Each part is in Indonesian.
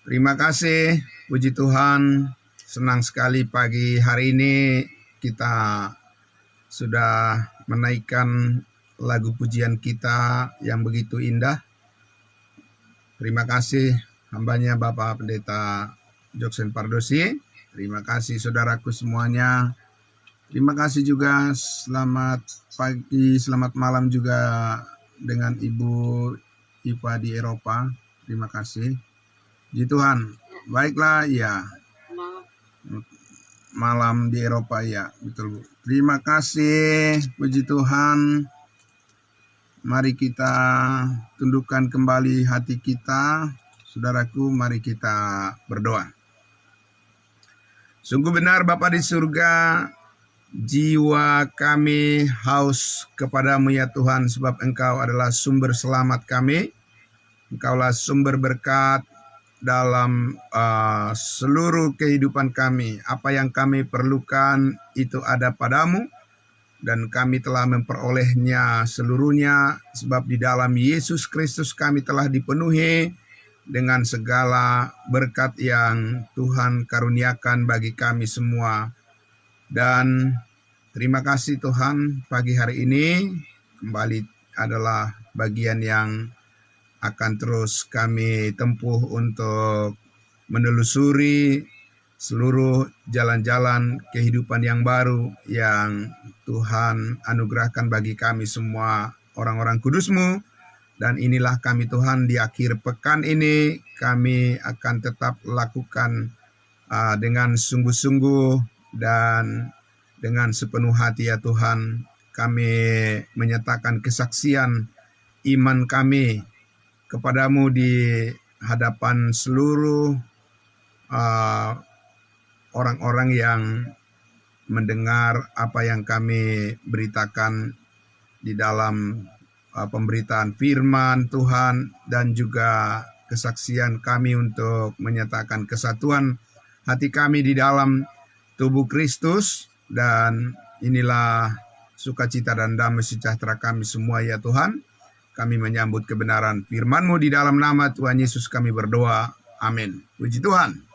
Terima kasih, puji Tuhan. Senang sekali pagi hari ini kita sudah menaikkan lagu pujian kita yang begitu indah. Terima kasih hambanya Bapak Pendeta Joksen Pardosi. Terima kasih saudaraku semuanya. Terima kasih juga, selamat pagi, selamat malam juga dengan Ibu Ipa di Eropa. Terima kasih. Puji Tuhan. Baiklah, ya. Malam di Eropa, ya. Betul, Bu. Terima kasih, puji Tuhan. Mari kita tundukkan kembali hati kita. Saudaraku, mari kita berdoa. Sungguh benar Bapa di surga, jiwa kami haus kepadamu ya Tuhan, sebab Engkau adalah sumber selamat kami. Engkaulah sumber berkat dalam seluruh kehidupan kami. Apa yang kami perlukan itu ada padamu, dan kami telah memperolehnya seluruhnya, sebab di dalam Yesus Kristus kami telah dipenuhi dengan segala berkat yang Tuhan karuniakan bagi kami semua. Dan terima kasih Tuhan, pagi hari ini kembali adalah bagian yang akan terus kami tempuh untuk menelusuri seluruh jalan-jalan kehidupan yang baru yang Tuhan anugerahkan bagi kami semua orang-orang kudus-Mu. Dan inilah kami Tuhan, di akhir pekan ini kami akan tetap lakukan dengan sungguh-sungguh dan dengan sepenuh hati ya Tuhan. Kami menyatakan kesaksian iman kami kepadamu di hadapan seluruh orang-orang yang mendengar apa yang kami beritakan di dalam pemberitaan firman Tuhan, dan juga kesaksian kami untuk menyatakan kesatuan hati kami di dalam tubuh Kristus. Dan inilah sukacita dan damai sejahtera kami semua ya Tuhan. Kami menyambut kebenaran firman-Mu di dalam nama Tuhan Yesus kami berdoa. Amin. Puji Tuhan.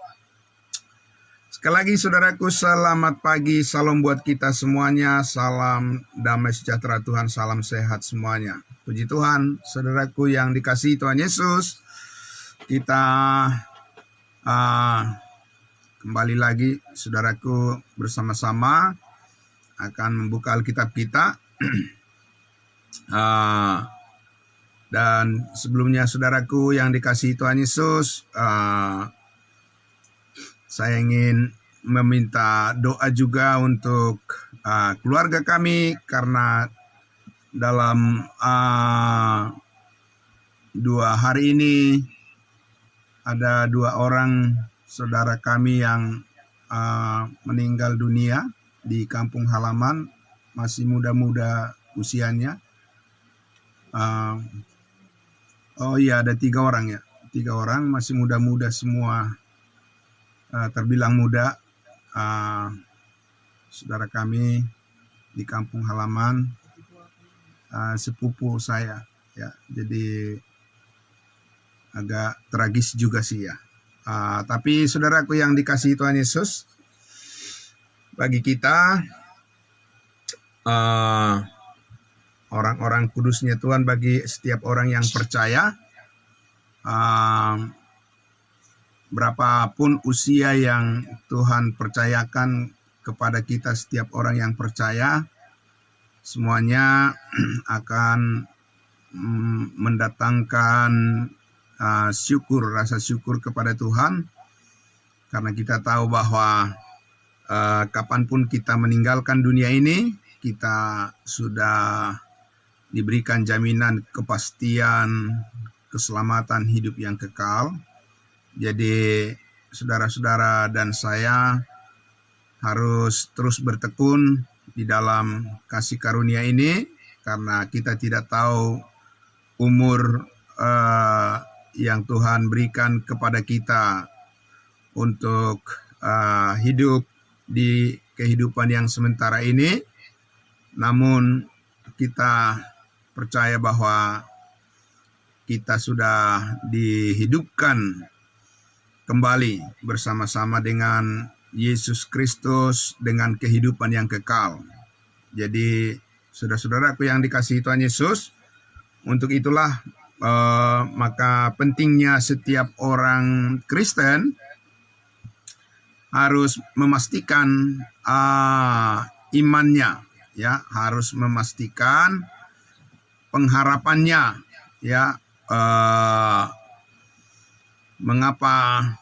Sekali lagi saudaraku, selamat pagi. Salam buat kita semuanya. Salam damai sejahtera Tuhan. Salam sehat semuanya. Puji Tuhan. Saudaraku yang dikasihi Tuhan Yesus, kita kembali lagi saudaraku bersama-sama akan membuka Alkitab kita. Dan sebelumnya saudaraku yang dikasihi Tuhan Yesus, saya ingin meminta doa juga untuk keluarga kami, karena dalam 2 hari ini ada 2 orang saudara kami yang meninggal dunia di kampung halaman, masih muda-muda usianya. Ada 3 orang ya. 3 orang masih muda-muda semua, terbilang muda. Saudara kami di kampung halaman, sepupu saya ya. Jadi agak tragis juga sih ya. Tapi saudaraku yang dikasihi Tuhan Yesus, bagi kita orang-orang kudusnya Tuhan, bagi setiap orang yang percaya, berapapun usia yang Tuhan percayakan kepada kita, setiap orang yang percaya, semuanya akan mendatangkan rasa syukur kepada Tuhan, karena kita tahu bahwa kapanpun kita meninggalkan dunia ini, kita sudah diberikan jaminan kepastian keselamatan hidup yang kekal. Jadi saudara-saudara dan saya harus terus bertekun di dalam kasih karunia ini, karena kita tidak tahu umur yang Tuhan berikan kepada kita untuk hidup di kehidupan yang sementara ini. Namun kita percaya bahwa kita sudah dihidupkan kembali bersama-sama dengan Yesus Kristus dengan kehidupan yang kekal. Jadi saudara-saudaraku yang dikasihi Tuhan Yesus, untuk itulah maka pentingnya setiap orang Kristen harus memastikan imannya, ya, harus memastikan pengharapannya, ya. Mengapa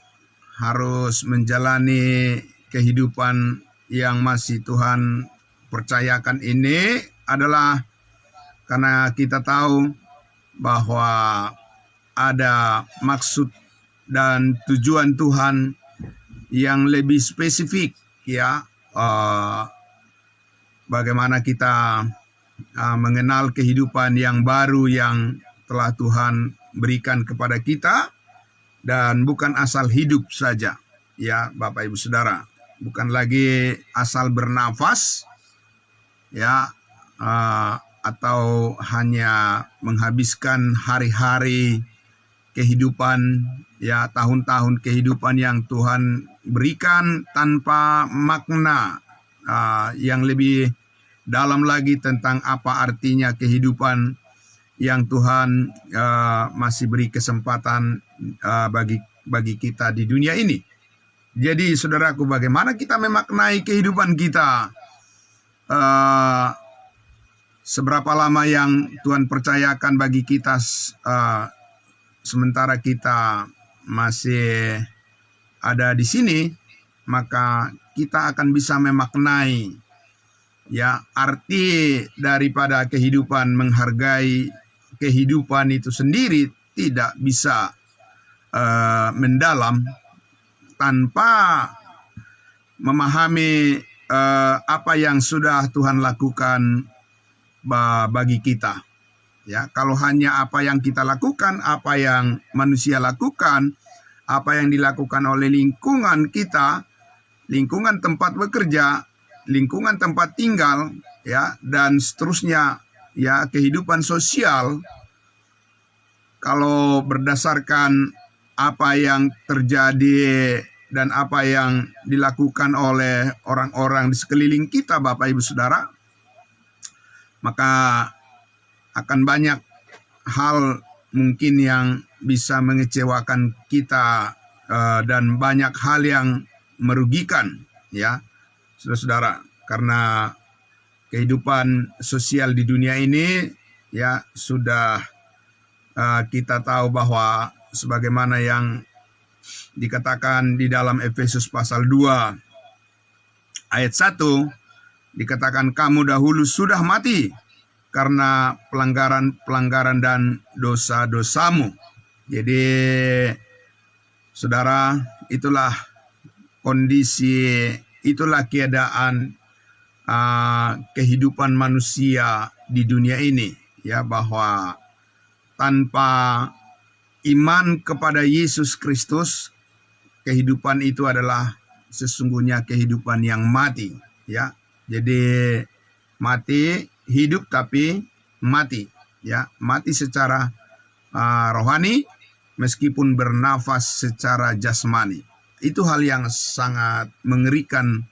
harus menjalani kehidupan yang masih Tuhan percayakan ini adalah karena kita tahu bahwa ada maksud dan tujuan Tuhan yang lebih spesifik, ya. Bagaimana kita mengenal kehidupan yang baru yang telah Tuhan berikan kepada kita, dan bukan asal hidup saja, ya Bapak Ibu Saudara, bukan lagi asal bernafas, ya, atau hanya menghabiskan hari-hari kehidupan, ya, tahun-tahun kehidupan yang Tuhan berikan tanpa makna yang lebih dalam lagi tentang apa artinya kehidupan yang Tuhan masih beri kesempatan bagi kita di dunia ini. Jadi saudaraku, bagaimana kita memaknai kehidupan kita? Seberapa lama yang Tuhan percayakan bagi kita sementara kita masih ada di sini, maka kita akan bisa memaknai, ya, arti daripada kehidupan. Menghargai kehidupan itu sendiri tidak bisa mendalam tanpa memahami apa yang sudah Tuhan lakukan bagi kita, ya. Kalau hanya apa yang kita lakukan, apa yang manusia lakukan, apa yang dilakukan oleh lingkungan kita, lingkungan tempat bekerja, lingkungan tempat tinggal, ya, dan seterusnya, ya, kehidupan sosial, kalau berdasarkan apa yang terjadi dan apa yang dilakukan oleh orang-orang di sekeliling kita, Bapak Ibu Saudara, maka akan banyak hal mungkin yang bisa mengecewakan kita dan banyak hal yang merugikan, ya, saudara-saudara, karena kehidupan sosial di dunia ini, ya, sudah kita tahu bahwa sebagaimana yang dikatakan di dalam Efesus pasal 2 ayat 1, dikatakan kamu dahulu sudah mati karena pelanggaran dan dosa-dosamu. Jadi saudara, itulah kondisi, itulah keadaan kehidupan manusia di dunia ini, ya, bahwa tanpa iman kepada Yesus Kristus, kehidupan itu adalah sesungguhnya kehidupan yang mati, ya. Jadi mati, hidup tapi mati, ya, mati secara rohani meskipun bernafas secara jasmani. Itu hal yang sangat mengerikan,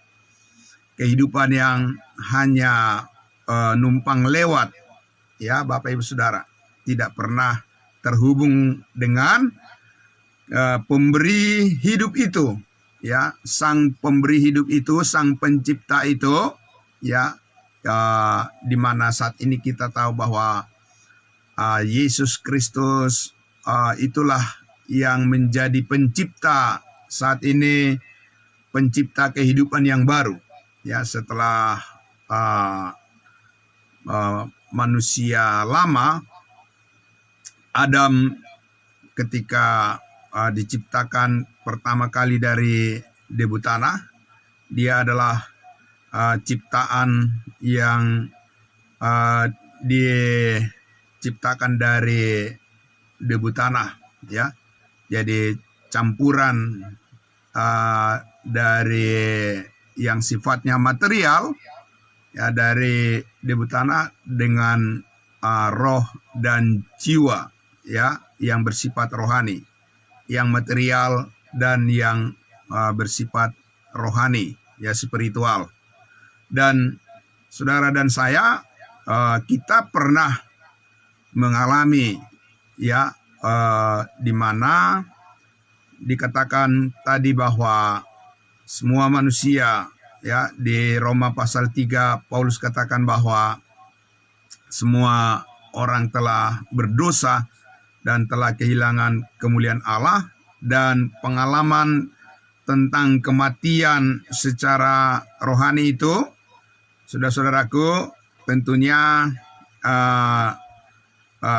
kehidupan yang hanya numpang lewat, ya Bapak Ibu Saudara, tidak pernah terhubung dengan pemberi hidup itu, ya, sang pemberi hidup itu, sang pencipta itu, ya, di mana saat ini kita tahu bahwa Yesus Kristus itulah yang menjadi pencipta saat ini, pencipta kehidupan yang baru, ya, setelah manusia lama, Adam, ketika diciptakan pertama kali dari debu tanah, dia adalah ciptaan yang diciptakan dari debu tanah, ya. Jadi campuran dari yang sifatnya material, ya, dari debu tanah dengan roh dan jiwa, ya, yang bersifat rohani. Yang material dan yang bersifat rohani, ya spiritual. Dan saudara dan saya, kita pernah mengalami, ya, di mana dikatakan tadi bahwa semua manusia, ya, di Roma pasal 3 Paulus katakan bahwa semua orang telah berdosa dan telah kehilangan kemuliaan Allah, dan pengalaman tentang kematian secara rohani itu, saudara-saudaraku, tentunya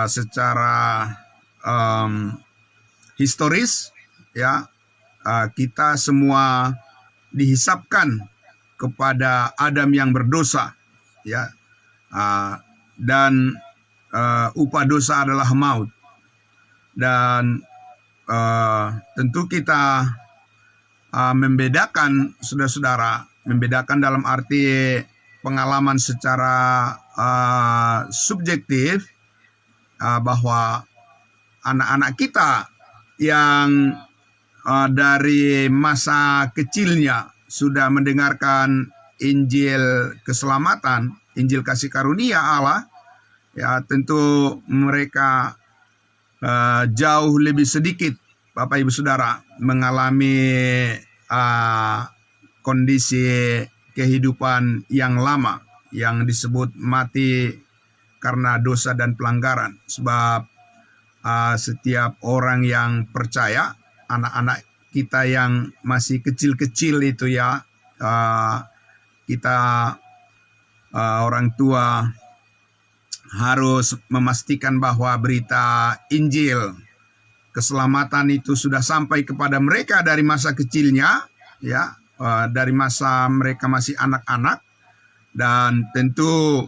secara historis, ya, kita semua dihisapkan kepada Adam yang berdosa, ya, dan upah dosa adalah maut. Dan tentu kita membedakan, saudara-saudara, membedakan dalam arti pengalaman secara subjektif, bahwa anak-anak kita yang dari masa kecilnya sudah mendengarkan Injil keselamatan, Injil kasih karunia Allah, ya, tentu mereka jauh lebih sedikit, Bapak Ibu Saudara, mengalami kondisi kehidupan yang lama yang disebut mati karena dosa dan pelanggaran. Sebab setiap orang yang percaya, anak-anak kita yang masih kecil-kecil itu, ya, kita orang tua harus memastikan bahwa berita Injil keselamatan itu sudah sampai kepada mereka dari masa kecilnya, ya, dari masa mereka masih anak-anak. Dan tentu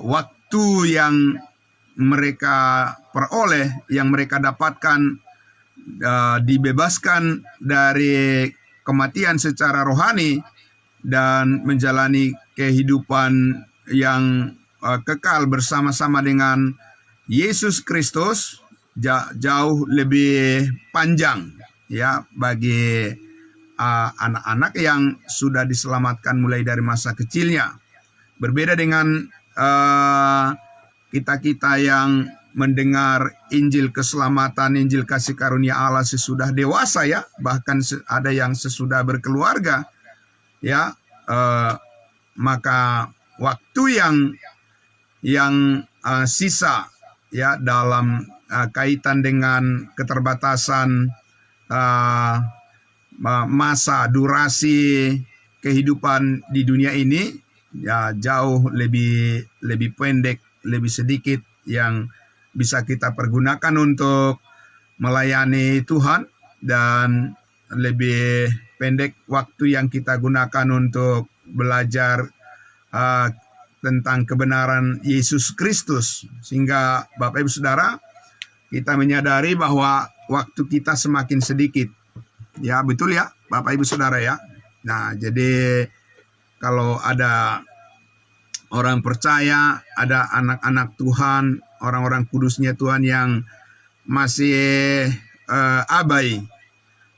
waktu yang mereka peroleh, yang mereka dapatkan, dibebaskan dari kematian secara rohani dan menjalani kehidupan yang kekal bersama-sama dengan Yesus Kristus jauh lebih panjang, ya, bagi anak-anak yang sudah diselamatkan mulai dari masa kecilnya. Berbeda dengan kita-kita yang mendengar Injil keselamatan, Injil kasih karunia Allah sesudah dewasa, ya, bahkan ada yang sesudah berkeluarga, ya, maka waktu yang sisa, ya, dalam kaitan dengan keterbatasan masa durasi kehidupan di dunia ini, ya, jauh lebih pendek, lebih sedikit yang bisa kita pergunakan untuk melayani Tuhan, dan lebih pendek waktu yang kita gunakan untuk belajar tentang kebenaran Yesus Kristus. Sehingga Bapak Ibu Saudara, kita menyadari bahwa waktu kita semakin sedikit. Ya, betul ya Bapak Ibu Saudara, ya. Nah, jadi kalau ada orang percaya, ada anak-anak Tuhan, orang-orang kudusnya Tuhan yang masih abai,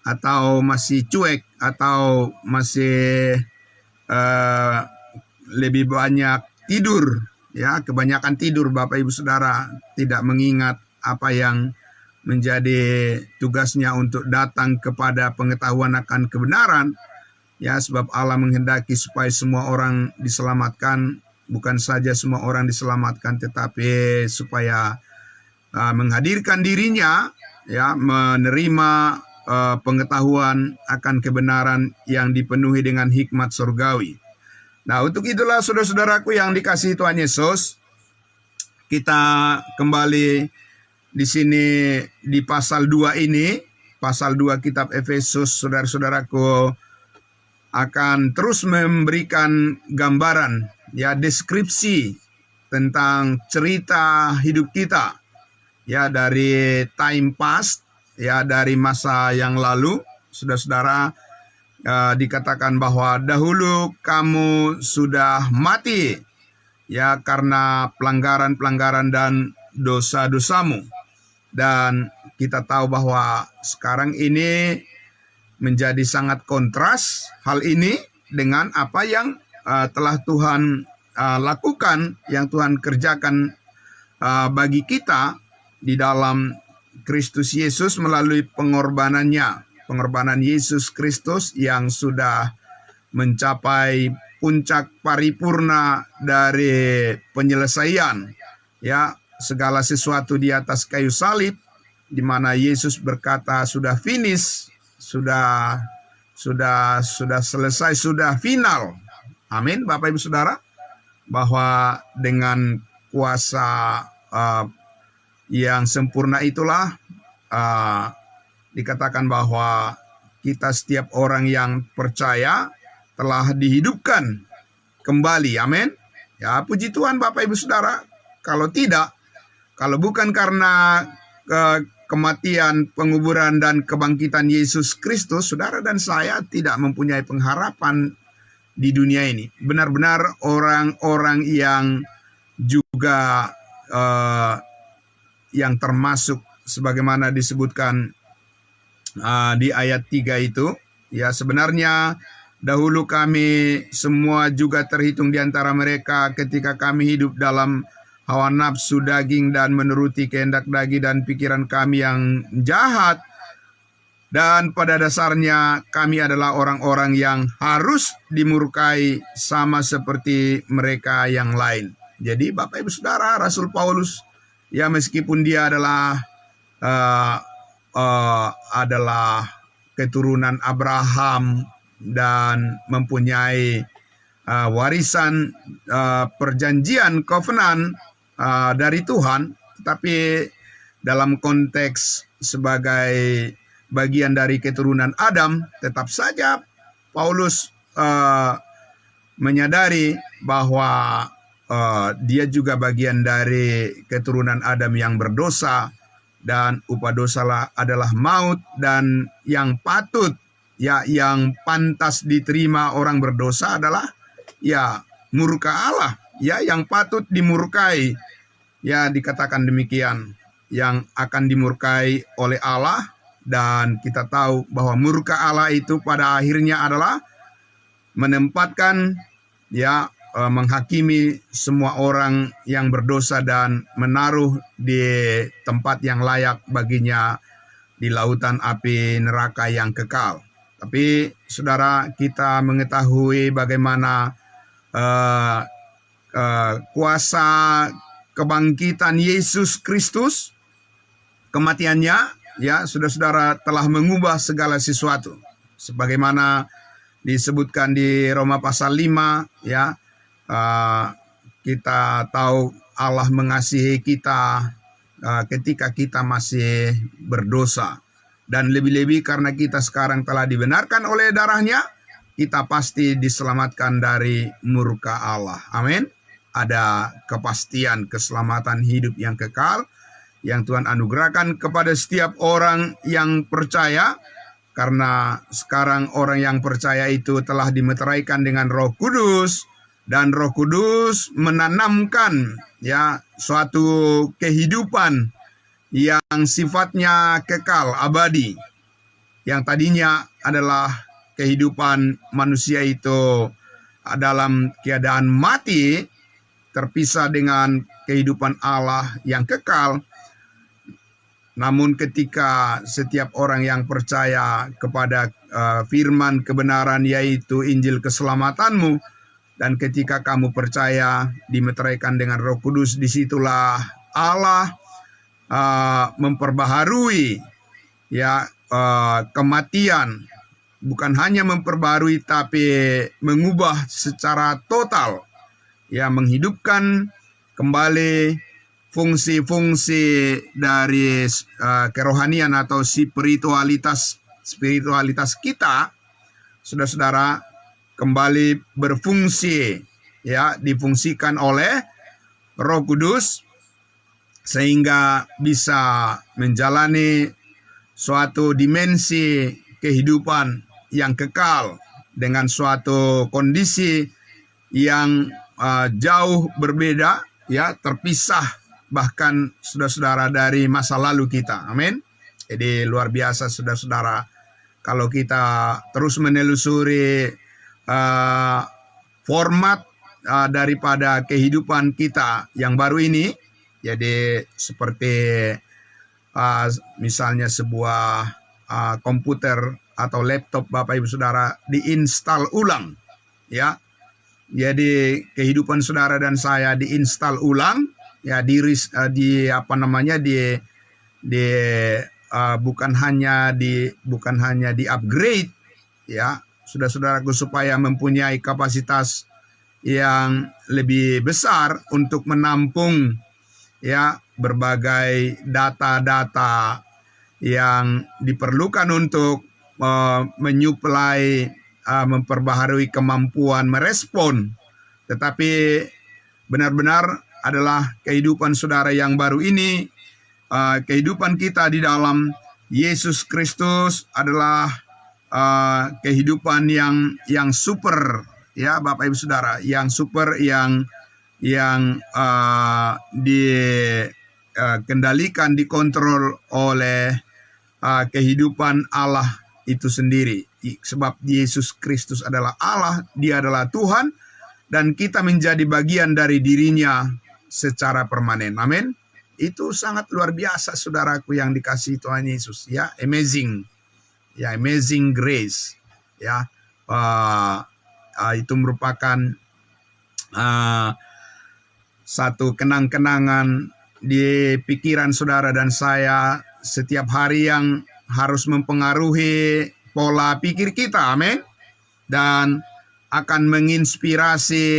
atau masih cuek, atau masih lebih banyak tidur, ya, kebanyakan tidur, Bapak Ibu Saudara, tidak mengingat apa yang menjadi tugasnya untuk datang kepada pengetahuan akan kebenaran, ya, sebab Allah menghendaki supaya semua orang diselamatkan, bukan saja semua orang diselamatkan, tetapi supaya menghadirkan dirinya, ya, menerima pengetahuan akan kebenaran yang dipenuhi dengan hikmat surgawi. Nah, untuk itulah saudara-saudaraku yang dikasihi Tuhan Yesus, kita kembali di sini di pasal 2 ini, pasal 2 kitab Efesus, saudara-saudaraku, akan terus memberikan gambaran, ya, deskripsi tentang cerita hidup kita, ya, dari time past, ya, dari masa yang lalu. Saudara-saudara, dikatakan bahwa dahulu kamu sudah mati, ya, karena pelanggaran-pelanggaran dan dosa-dosamu. Dan kita tahu bahwa sekarang ini menjadi sangat kontras hal ini dengan apa yang telah Tuhan lakukan, yang Tuhan kerjakan bagi kita di dalam Kristus Yesus melalui pengorbanannya. Pengorbanan Yesus Kristus yang sudah mencapai puncak paripurna dari penyelesaian, ya, segala sesuatu di atas kayu salib, di mana Yesus berkata sudah finish, sudah selesai, sudah final. Amin, Bapak Ibu Saudara, bahwa dengan kuasa yang sempurna itulah dikatakan bahwa kita setiap orang yang percaya telah dihidupkan kembali. Amin. Ya, puji Tuhan Bapak Ibu Saudara. Kalau tidak, kalau bukan karena kematian, penguburan, dan kebangkitan Yesus Kristus, saudara dan saya tidak mempunyai pengharapan di dunia ini. Benar-benar orang-orang yang juga yang termasuk sebagaimana disebutkan di ayat 3 itu, ya, sebenarnya dahulu kami semua juga terhitung di antara mereka ketika kami hidup dalam hawa nafsu daging dan menuruti kehendak daging dan pikiran kami yang jahat. Dan pada dasarnya kami adalah orang-orang yang harus dimurkai sama seperti mereka yang lain. Jadi Bapak Ibu Saudara, Rasul Paulus, ya, meskipun dia adalah keturunan Abraham dan mempunyai warisan perjanjian covenant dari Tuhan, tetapi dalam konteks sebagai bagian dari keturunan Adam, tetap saja Paulus menyadari bahwa dia juga bagian dari keturunan Adam yang berdosa, dan upah dosa adalah maut, dan yang patut, ya, yang pantas diterima orang berdosa adalah, ya, murka Allah, ya, yang patut dimurkai, ya, dikatakan demikian, yang akan dimurkai oleh Allah. Dan kita tahu bahwa murka Allah itu pada akhirnya adalah menempatkan, ya, menghakimi semua orang yang berdosa dan menaruh di tempat yang layak baginya di lautan api neraka yang kekal. Tapi saudara, kita mengetahui bagaimana kuasa kebangkitan Yesus Kristus, kematiannya, ya, saudara-saudara, telah mengubah segala sesuatu. Sebagaimana disebutkan di Roma pasal 5, ya, kita tahu Allah mengasihi kita ketika kita masih berdosa. Dan lebih-lebih karena kita sekarang telah dibenarkan oleh darahnya, kita pasti diselamatkan dari murka Allah. Amin. Ada kepastian keselamatan hidup yang kekal yang Tuhan anugerahkan kepada setiap orang yang percaya, karena sekarang orang yang percaya itu telah dimeteraikan dengan Roh Kudus, dan Roh Kudus menanamkan, ya, suatu kehidupan yang sifatnya kekal, abadi. Yang tadinya adalah kehidupan manusia itu dalam keadaan mati, terpisah dengan kehidupan Allah yang kekal. Namun ketika setiap orang yang percaya kepada firman kebenaran, yaitu Injil keselamatanmu, dan ketika kamu percaya dimeteraikan dengan Roh Kudus, disitulah Allah memperbaharui, ya, kematian. Bukan hanya memperbaharui, tapi mengubah secara total, ya, menghidupkan kembali fungsi-fungsi dari kerohanian atau spiritualitas kita, saudara-saudara, kembali berfungsi, ya, difungsikan oleh Roh Kudus, sehingga bisa menjalani suatu dimensi kehidupan yang kekal dengan suatu kondisi yang jauh berbeda, ya, terpisah bahkan saudara-saudara dari masa lalu kita. Amin. Jadi luar biasa saudara-saudara, kalau kita terus menelusuri format daripada kehidupan kita yang baru ini. Jadi seperti misalnya sebuah komputer atau laptop Bapak Ibu Saudara diinstal ulang, ya. Jadi kehidupan saudara dan saya diinstal ulang, ya, bukan hanya di upgrade, ya, saudara-saudaraku, supaya mempunyai kapasitas yang lebih besar untuk menampung, ya, berbagai data-data yang diperlukan untuk menyuplai, memperbaharui kemampuan merespon. Tetapi benar-benar adalah kehidupan saudara yang baru ini, kehidupan kita di dalam Yesus Kristus adalah kehidupan yang super, ya Bapak Ibu Saudara, yang super, yang dikendalikan, dikontrol oleh kehidupan Allah itu sendiri. Sebab Yesus Kristus adalah Allah, Dia adalah Tuhan, dan kita menjadi bagian dari dirinya secara permanen. Amin. Itu sangat luar biasa saudaraku yang dikasihi Tuhan Yesus, ya. Amazing, ya, amazing grace, ya. Itu merupakan satu kenang-kenangan di pikiran saudara dan saya setiap hari yang harus mempengaruhi pola pikir kita, amin, dan akan menginspirasi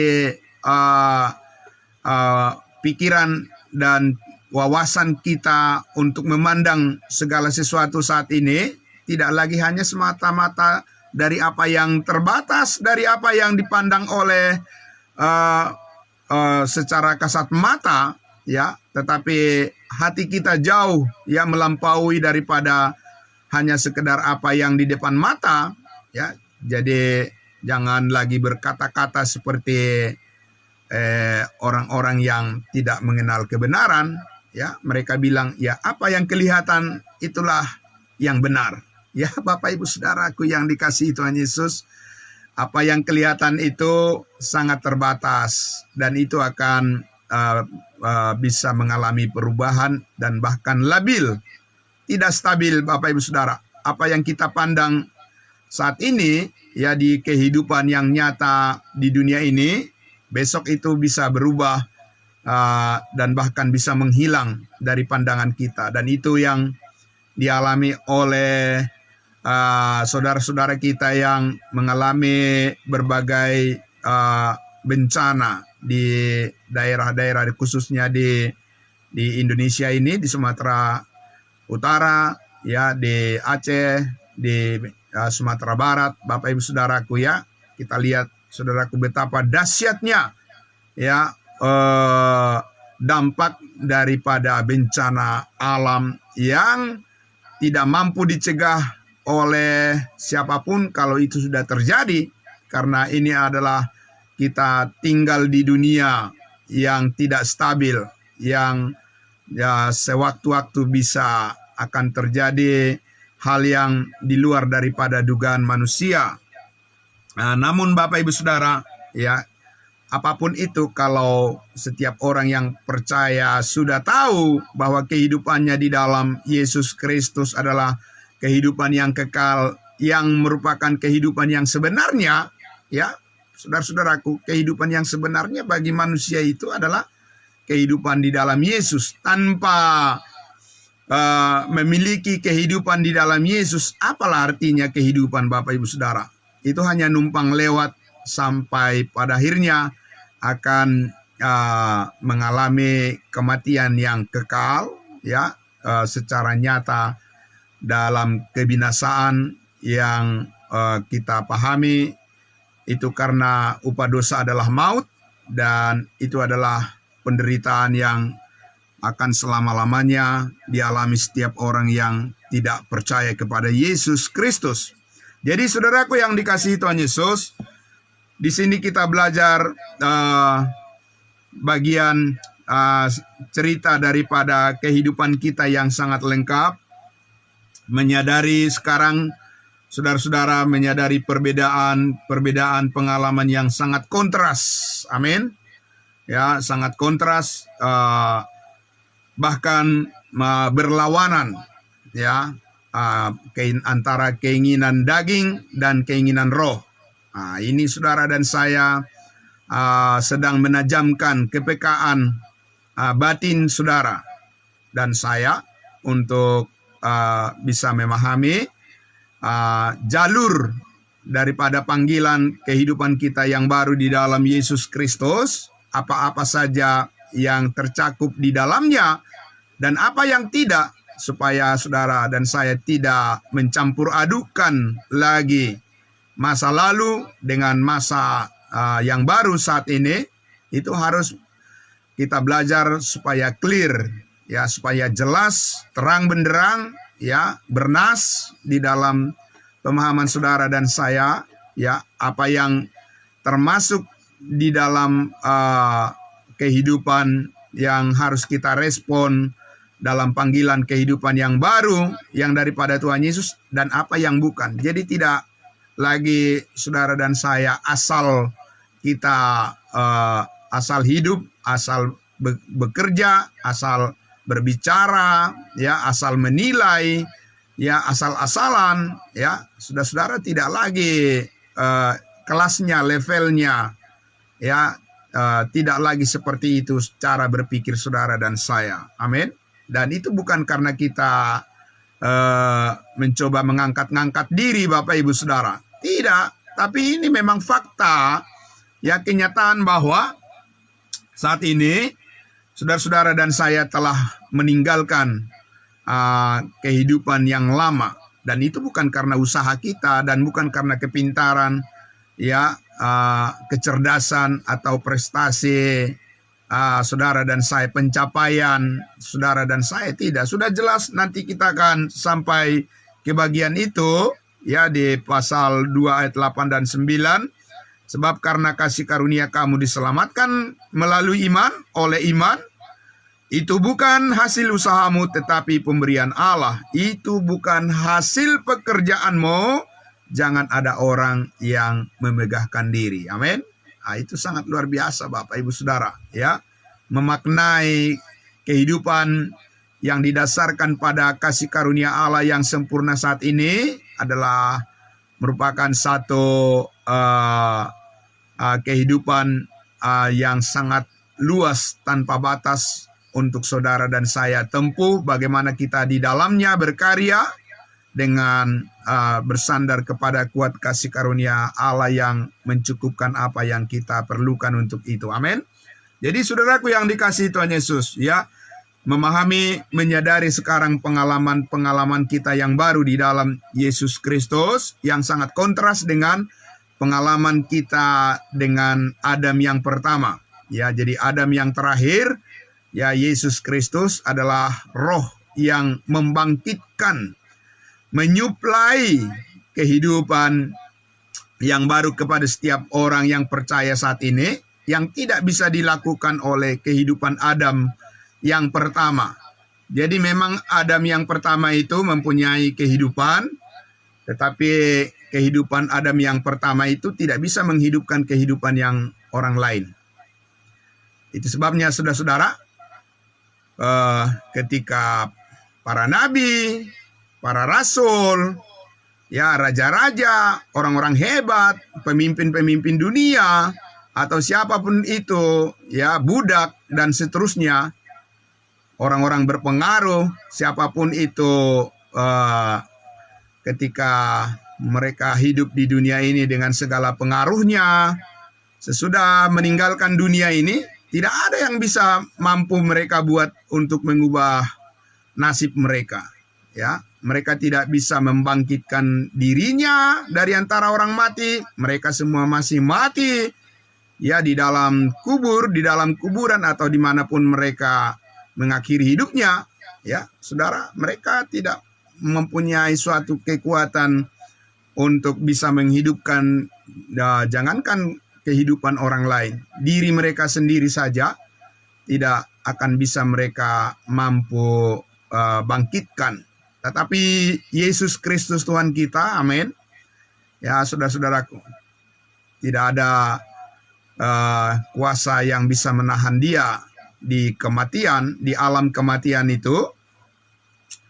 pikiran dan wawasan kita untuk memandang segala sesuatu saat ini tidak lagi hanya semata-mata dari apa yang terbatas, dari apa yang dipandang oleh secara kasat mata, ya, tetapi hati kita jauh, ya, melampaui daripada hanya sekedar apa yang di depan mata, ya. Jadi jangan lagi berkata-kata seperti orang-orang yang tidak mengenal kebenaran, ya. Mereka bilang, ya, apa yang kelihatan itulah yang benar. Ya, Bapak Ibu Saudaraku yang dikasihi Tuhan Yesus, apa yang kelihatan itu sangat terbatas, dan itu akan bisa mengalami perubahan dan bahkan labil, tidak stabil, Bapak Ibu Saudara. Apa yang kita pandang saat ini, ya, di kehidupan yang nyata di dunia ini, besok itu bisa berubah dan bahkan bisa menghilang dari pandangan kita. Dan itu yang dialami oleh saudara-saudara kita yang mengalami berbagai bencana di daerah-daerah, khususnya di Indonesia ini, di Sumatera Utara, ya, di Aceh, di Sumatera Barat, Bapak Ibu Saudaraku, ya. Kita lihat saudaraku betapa dahsyatnya, ya, dampak daripada bencana alam yang tidak mampu dicegah oleh siapapun kalau itu sudah terjadi, karena ini adalah kita tinggal di dunia yang tidak stabil, yang, ya, sewaktu-waktu bisa akan terjadi hal yang di luar daripada dugaan manusia. Namun Bapak Ibu Saudara, ya, apapun itu, kalau setiap orang yang percaya sudah tahu bahwa kehidupannya di dalam Yesus Kristus adalah kehidupan yang kekal, yang merupakan kehidupan yang sebenarnya, ya, saudara-saudaraku, kehidupan yang sebenarnya bagi manusia itu adalah kehidupan di dalam Yesus. Tanpa memiliki kehidupan di dalam Yesus, apalah artinya kehidupan, Bapak Ibu Saudara? Itu hanya numpang lewat sampai pada akhirnya akan mengalami kematian yang kekal, ya, secara nyata dalam kebinasaan yang kita pahami. Itu karena upah dosa adalah maut, dan itu adalah penderitaan yang akan selama-lamanya dialami setiap orang yang tidak percaya kepada Yesus Kristus. Jadi saudaraku yang dikasihi Tuhan Yesus, di sini kita belajar bagian cerita daripada kehidupan kita yang sangat lengkap, menyadari sekarang saudara-saudara menyadari perbedaan pengalaman yang sangat kontras. Amin. Ya, sangat kontras, bahkan berlawanan, ya, antara keinginan daging dan keinginan roh. Ini saudara dan saya sedang menajamkan kepekaan batin saudara dan saya untuk bisa memahami jalur daripada panggilan kehidupan kita yang baru di dalam Yesus Kristus, apa-apa saja yang tercakup di dalamnya dan apa yang tidak, supaya saudara dan saya tidak mencampur adukan lagi masa lalu dengan masa yang baru saat ini. Itu harus kita belajar supaya clear, ya, supaya jelas, terang benderang, ya, bernas di dalam pemahaman saudara dan saya, ya, apa yang termasuk di dalam kehidupan yang harus kita respon dalam panggilan kehidupan yang baru yang daripada Tuhan Yesus, dan apa yang bukan. Jadi tidak lagi saudara dan saya asal kita asal hidup, asal bekerja, asal berbicara, ya, asal menilai, ya, asal-asalan, ya. Saudara-saudara, tidak lagi kelasnya, levelnya, ya, tidak lagi seperti itu cara berpikir saudara dan saya. Amin. Dan itu bukan karena kita mencoba mengangkat-ngangkat diri Bapak Ibu Saudara. Tidak, tapi ini memang fakta, ya, kenyataan bahwa saat ini saudara-saudara dan saya telah meninggalkan kehidupan yang lama. Dan itu bukan karena usaha kita dan bukan karena kepintaran, ya, kecerdasan atau prestasi saudara dan saya, pencapaian saudara dan saya, tidak. Sudah jelas, nanti kita akan sampai ke bagian itu, ya, di pasal 2 ayat 8 dan 9. Sebab karena kasih karunia kamu diselamatkan melalui iman, oleh iman. Itu bukan hasil usahamu tetapi pemberian Allah. Itu bukan hasil pekerjaanmu. Jangan ada orang yang memegahkan diri. Amin. Itu sangat luar biasa Bapak Ibu Saudara, ya. Memaknai kehidupan yang didasarkan pada kasih karunia Allah yang sempurna saat ini adalah merupakan satu kehidupan yang sangat luas tanpa batas untuk saudara dan saya tempuh, bagaimana kita di dalamnya berkarya dengan bersandar kepada kuat kasih karunia Allah yang mencukupkan apa yang kita perlukan untuk itu. Amin. Jadi saudaraku yang dikasihi Tuhan Yesus, ya, memahami, menyadari sekarang pengalaman kita yang baru di dalam Yesus Kristus yang sangat kontras dengan pengalaman kita dengan Adam yang pertama. Ya, jadi Adam yang terakhir, ya, Yesus Kristus adalah roh yang membangkitkan, menyuplai kehidupan yang baru kepada setiap orang yang percaya saat ini, yang tidak bisa dilakukan oleh kehidupan Adam yang pertama. Jadi memang Adam yang pertama itu mempunyai kehidupan, tetapi kehidupan Adam yang pertama itu tidak bisa menghidupkan kehidupan yang orang lain. Itu sebabnya saudara-saudara, ketika para nabi, para rasul, ya, raja-raja, orang-orang hebat, pemimpin-pemimpin dunia, atau siapapun itu, ya, budak dan seterusnya, orang-orang berpengaruh, siapapun itu, ketika mereka hidup di dunia ini dengan segala pengaruhnya, sesudah meninggalkan dunia ini, tidak ada yang bisa mampu mereka buat untuk mengubah nasib mereka. Ya, mereka tidak bisa membangkitkan dirinya dari antara orang mati. Mereka semua masih mati, ya, di dalam kubur, di dalam kuburan atau dimanapun mereka mengakhiri hidupnya. Ya, saudara, mereka tidak mempunyai suatu kekuatan untuk bisa menghidupkan, jangankan kehidupan orang lain, diri mereka sendiri saja tidak akan bisa mereka mampu bangkitkan. Tetapi Yesus Kristus Tuhan kita, amin. Ya, saudara-saudaraku, tidak ada kuasa yang bisa menahan dia di kematian, di alam kematian itu.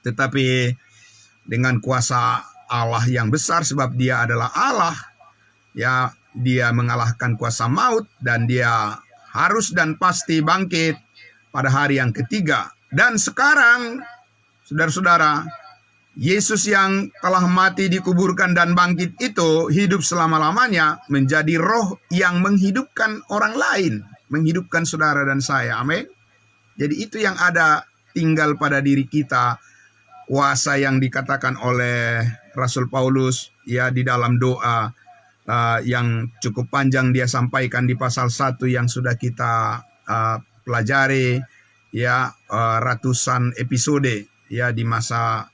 Tetapi dengan kuasa Allah yang besar, sebab dia adalah Allah, ya, dia mengalahkan kuasa maut dan dia harus dan pasti bangkit pada hari yang ketiga. Dan sekarang, saudara-saudara, Yesus yang telah mati, dikuburkan, dan bangkit itu hidup selama-lamanya menjadi roh yang menghidupkan orang lain, menghidupkan saudara dan saya, amin. Jadi itu yang ada tinggal pada diri kita, kuasa yang dikatakan oleh Rasul Paulus, ya, di dalam doa yang cukup panjang dia sampaikan di pasal 1 yang sudah kita pelajari, ya, ratusan episode, ya, di masa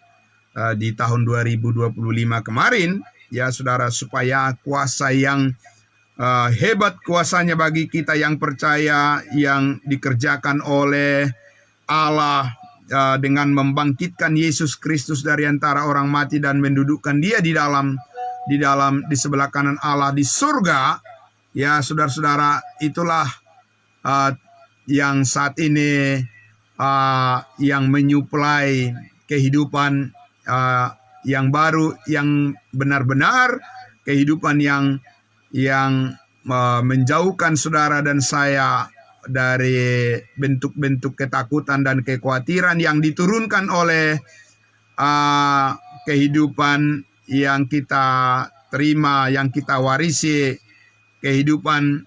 di tahun 2025 kemarin, ya saudara, supaya kuasa yang hebat, kuasanya bagi kita yang percaya, yang dikerjakan oleh Allah dengan membangkitkan Yesus Kristus dari antara orang mati dan mendudukkan dia di sebelah kanan Allah di surga, ya saudara-saudara, itulah yang saat ini yang menyuplai kehidupan yang baru, yang benar-benar kehidupan yang menjauhkan saudara dan saya dari bentuk-bentuk ketakutan dan kekhawatiran yang diturunkan oleh kehidupan yang kita terima, yang kita warisi, kehidupan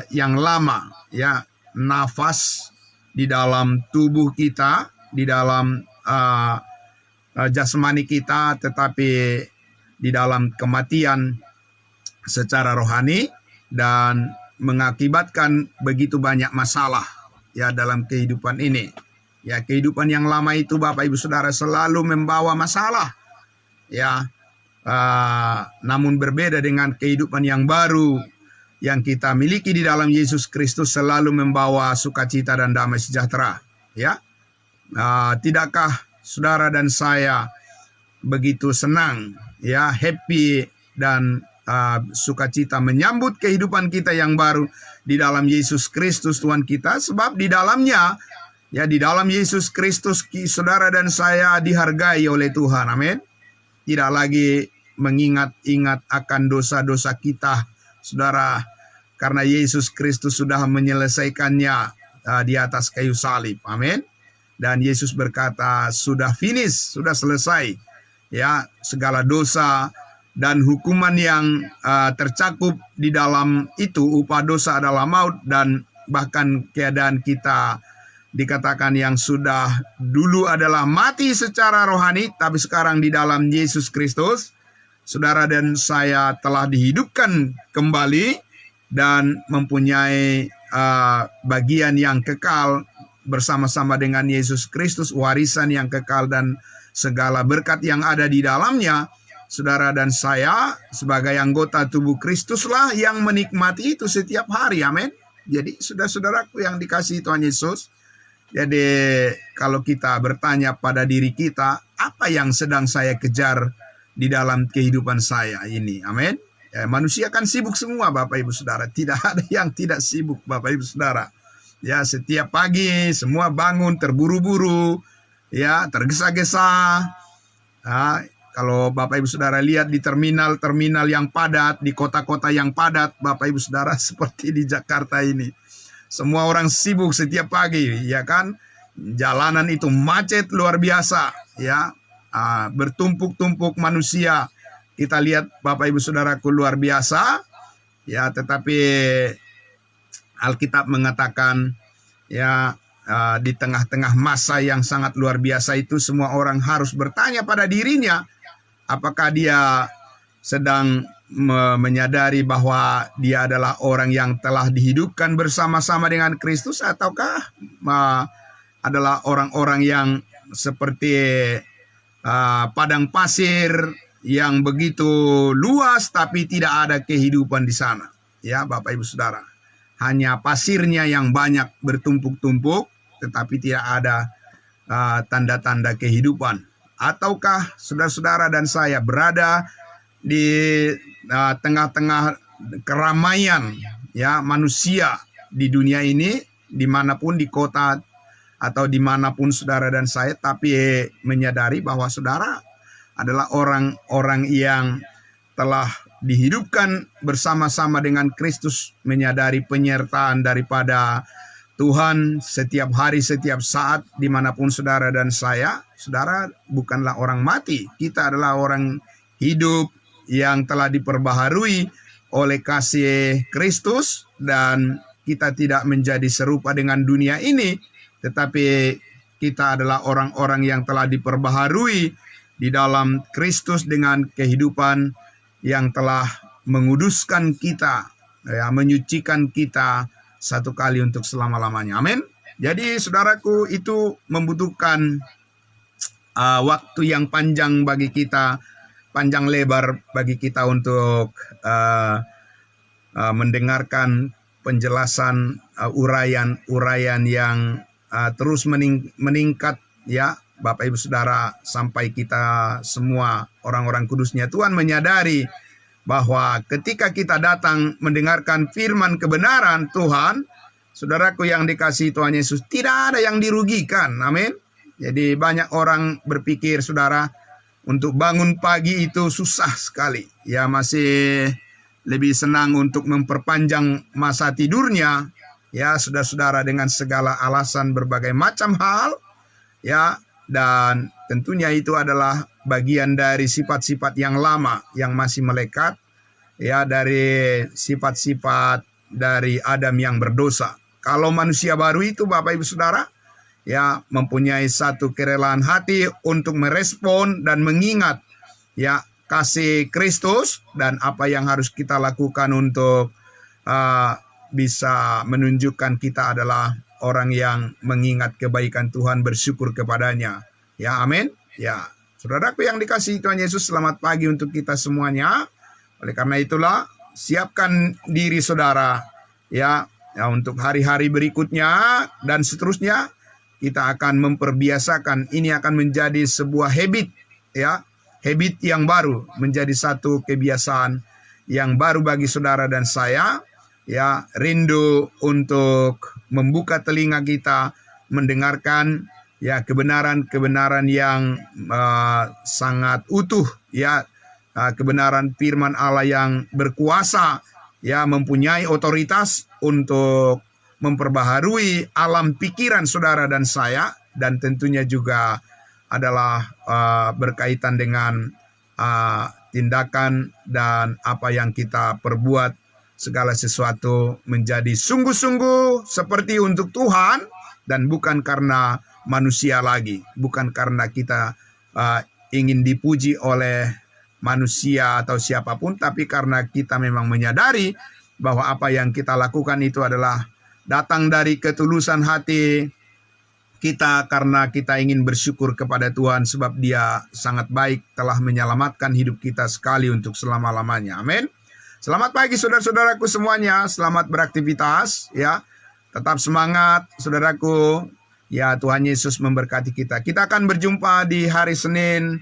yang lama, ya, nafas di dalam tubuh kita, di dalam jasmani kita, tetapi di dalam kematian secara rohani, dan mengakibatkan begitu banyak masalah, ya, dalam kehidupan ini. Ya, kehidupan yang lama itu, Bapak Ibu Saudara, selalu membawa masalah, ya. Namun berbeda dengan kehidupan yang baru yang kita miliki di dalam Yesus Kristus, selalu membawa sukacita dan damai sejahtera, ya. Tidakkah saudara dan saya begitu senang, ya, happy dan sukacita menyambut kehidupan kita yang baru di dalam Yesus Kristus Tuhan kita, sebab di dalamnya, ya, di dalam Yesus Kristus saudara dan saya dihargai oleh Tuhan, amin. Tidak lagi mengingat-ingat akan dosa-dosa kita, saudara, karena Yesus Kristus sudah menyelesaikannya di atas kayu salib, amin. Dan Yesus berkata, sudah finish, sudah selesai, ya, segala dosa dan hukuman yang tercakup di dalam itu. Upah dosa adalah maut, dan bahkan keadaan kita dikatakan yang sudah dulu adalah mati secara rohani, tapi sekarang di dalam Yesus Kristus, saudara dan saya telah dihidupkan kembali dan mempunyai bagian yang kekal bersama-sama dengan Yesus Kristus, warisan yang kekal dan segala berkat yang ada di dalamnya. Saudara dan saya sebagai anggota tubuh Kristuslah yang menikmati itu setiap hari, amin. Jadi saudara-saudaraku yang dikasihi Tuhan Yesus, jadi kalau kita bertanya pada diri kita, apa yang sedang saya kejar di dalam kehidupan saya ini, amin. Ya, manusia kan sibuk semua, Bapak Ibu Saudara, tidak ada yang tidak sibuk, Bapak Ibu Saudara. Ya, setiap pagi semua bangun terburu-buru, ya, tergesa-gesa. Nah, kalau Bapak Ibu Saudara lihat di terminal-terminal yang padat, di kota-kota yang padat, Bapak Ibu Saudara, seperti di Jakarta ini, semua orang sibuk setiap pagi, ya kan? Jalanan itu macet luar biasa, ya, bertumpuk-tumpuk manusia. Kita lihat, Bapak Ibu Saudaraku, luar biasa, ya. Tetapi Alkitab mengatakan, ya, di tengah-tengah masa yang sangat luar biasa itu, semua orang harus bertanya pada dirinya, apakah dia sedang menyadari bahwa dia adalah orang yang telah dihidupkan bersama-sama dengan Kristus, ataukah adalah orang-orang yang seperti padang pasir yang begitu luas tapi tidak ada kehidupan di sana. Ya, Bapak Ibu Saudara, hanya pasirnya yang banyak bertumpuk-tumpuk, tetapi tidak ada tanda-tanda kehidupan. Ataukah saudara-saudara dan saya berada di tengah-tengah keramaian ya manusia di dunia ini, dimanapun di kota atau dimanapun saudara dan saya, tapi menyadari bahwa saudara adalah orang-orang yang telah dihidupkan bersama-sama dengan Kristus, menyadari penyertaan daripada Tuhan setiap hari, setiap saat, dimanapun saudara dan saya. Saudara bukanlah orang mati, kita adalah orang hidup yang telah diperbaharui oleh kasih Kristus, dan kita tidak menjadi serupa dengan dunia ini, tetapi kita adalah orang-orang yang telah diperbaharui di dalam Kristus dengan kehidupan yang telah menguduskan kita, ya, menyucikan kita satu kali untuk selama-lamanya. Amin. Jadi saudaraku, itu membutuhkan waktu yang panjang bagi kita, panjang lebar bagi kita untuk mendengarkan penjelasan uraian yang terus meningkat ya Bapak Ibu Saudara, sampai kita semua orang-orang kudusnya Tuhan menyadari bahwa ketika kita datang mendengarkan firman kebenaran Tuhan, saudaraku yang dikasihi Tuhan Yesus, tidak ada yang dirugikan. Amin. Jadi banyak orang berpikir saudara, untuk bangun pagi itu susah sekali. Ya, masih lebih senang untuk memperpanjang masa tidurnya. Ya, saudara-saudara, dengan segala alasan berbagai macam hal. Ya, dan tentunya itu adalah bagian dari sifat-sifat yang lama yang masih melekat, ya, dari sifat-sifat dari Adam yang berdosa. Kalau manusia baru itu Bapak Ibu Saudara, ya, mempunyai satu kerelaan hati untuk merespon dan mengingat ya kasih Kristus dan apa yang harus kita lakukan untuk bisa menunjukkan kita adalah orang yang mengingat kebaikan Tuhan, bersyukur kepadanya. Ya, amin. Ya, saudaraku yang dikasihi Tuhan Yesus, selamat pagi untuk kita semuanya. Oleh karena itulah, siapkan diri saudara ya untuk hari-hari berikutnya dan seterusnya. Kita akan memperbiasakan, ini akan menjadi sebuah habit ya, habit yang baru, menjadi satu kebiasaan yang baru bagi saudara dan saya. Ya, rindu untuk membuka telinga kita, mendengarkan ya kebenaran-kebenaran yang sangat utuh ya, kebenaran firman Allah yang berkuasa ya, mempunyai otoritas untuk memperbaharui alam pikiran saudara dan saya, dan tentunya juga adalah berkaitan dengan tindakan dan apa yang kita perbuat. Segala sesuatu menjadi sungguh-sungguh seperti untuk Tuhan dan bukan karena manusia lagi. Bukan karena kita ingin dipuji oleh manusia atau siapapun, tapi karena kita memang menyadari bahwa apa yang kita lakukan itu adalah datang dari ketulusan hati kita, karena kita ingin bersyukur kepada Tuhan sebab Dia sangat baik, telah menyelamatkan hidup kita sekali untuk selama-lamanya. Amin. Selamat pagi saudara-saudaraku semuanya, selamat beraktivitas ya. Tetap semangat saudaraku. Ya, Tuhan Yesus memberkati kita. Kita akan berjumpa di hari Senin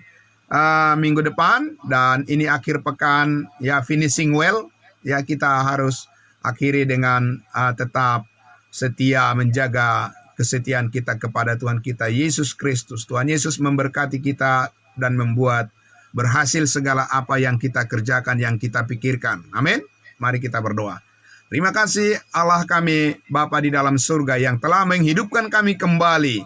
minggu depan, dan ini akhir pekan ya, finishing well. Ya, kita harus akhiri dengan tetap setia menjaga kesetiaan kita kepada Tuhan kita Yesus Kristus. Tuhan Yesus memberkati kita dan membuat berhasil segala apa yang kita kerjakan, yang kita pikirkan. Amin. Mari kita berdoa. Terima kasih Allah kami, Bapa di dalam surga, yang telah menghidupkan kami kembali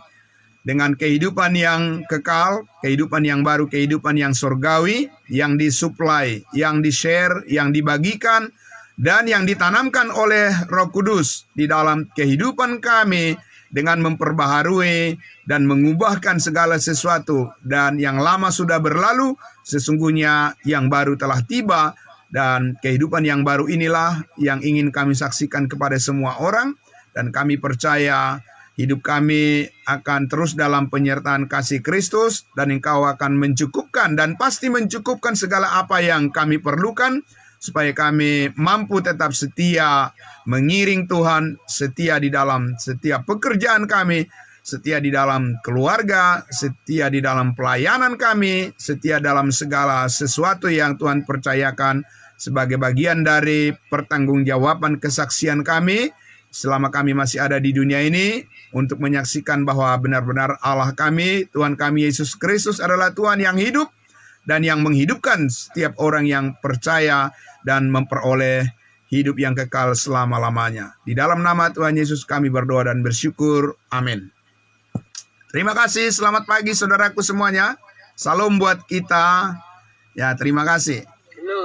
dengan kehidupan yang kekal, kehidupan yang baru, kehidupan yang surgawi, yang disuplai, yang di-share, yang dibagikan, dan yang ditanamkan oleh Roh Kudus di dalam kehidupan kami, dengan memperbaharui dan mengubahkan segala sesuatu. Dan yang lama sudah berlalu, sesungguhnya yang baru telah tiba. Dan kehidupan yang baru inilah yang ingin kami saksikan kepada semua orang. Dan kami percaya hidup kami akan terus dalam penyertaan kasih Kristus. Dan Engkau akan mencukupkan dan pasti mencukupkan segala apa yang kami perlukan, supaya kami mampu tetap setia mengiring Tuhan, setia di dalam setiap pekerjaan kami, setia di dalam keluarga, setia di dalam pelayanan kami, setia dalam segala sesuatu yang Tuhan percayakan sebagai bagian dari pertanggungjawaban kesaksian kami selama kami masih ada di dunia ini, untuk menyaksikan bahwa benar-benar Allah kami, Tuhan kami Yesus Kristus adalah Tuhan yang hidup dan yang menghidupkan setiap orang yang percaya dan memperoleh hidup yang kekal selama-lamanya. Di dalam nama Tuhan Yesus kami berdoa dan bersyukur. Amin. Terima kasih, selamat pagi saudaraku semuanya. Salam buat kita. Ya, terima kasih.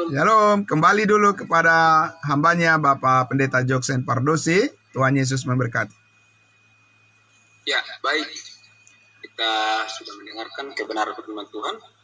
Shalom, kembali dulu kepada hambanya Bapak Pendeta Joksen Pardosi. Tuhan Yesus memberkati. Ya, baik. Kita sudah mendengarkan kebenaran firman Tuhan.